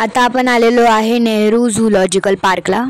आता आपण आलेलो आहे नेहरू झूलॉजिकल पार्कला।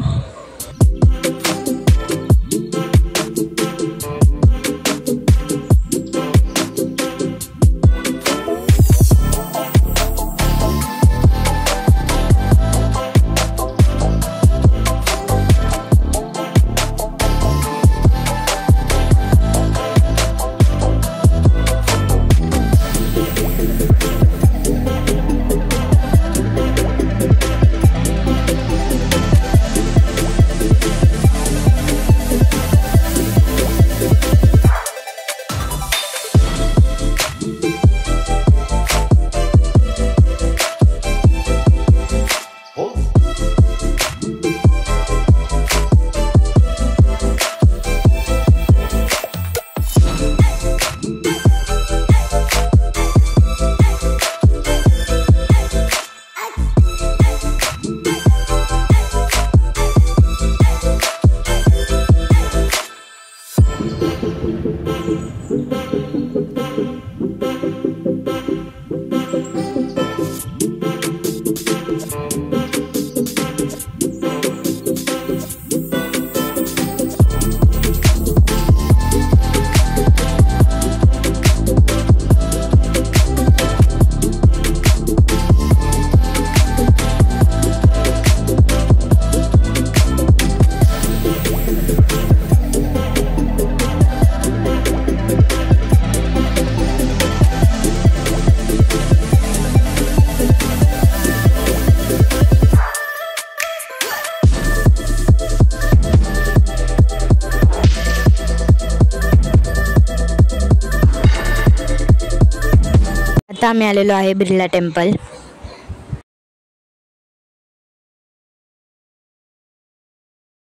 आता आम्ही आलेलो आहे बिर्ला टेम्पल।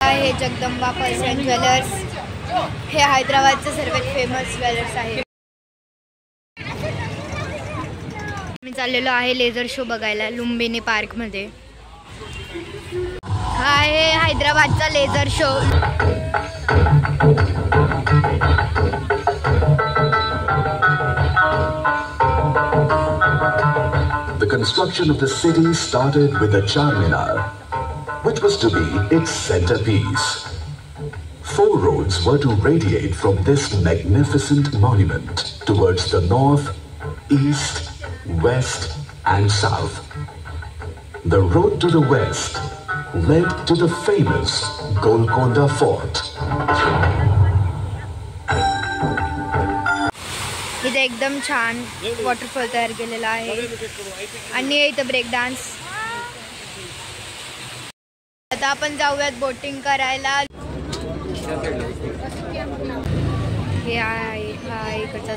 हे जगदंबा पर्स अँड ज्वेलर्स हे हैदराबादचे सर्वात फेमस ज्वेलर्स आहे। मी चाललेलो आहे लेझर शो बघायला लुंबिनी पार्क मध्ये। हा आहे हैदराबादचा laser show. The construction of the city started with the Charminar, which was to be its centerpiece. 4 roads were to radiate from this magnificent monument towards the north, east, west and south. The road to the west led to the famous Golconda Fort. इथे एकदम छान waterfall तयार केलेला आहे आणि इथं break dance. आता आपण जाऊयात बोटिंग करायला। हे आहे हा इकडचा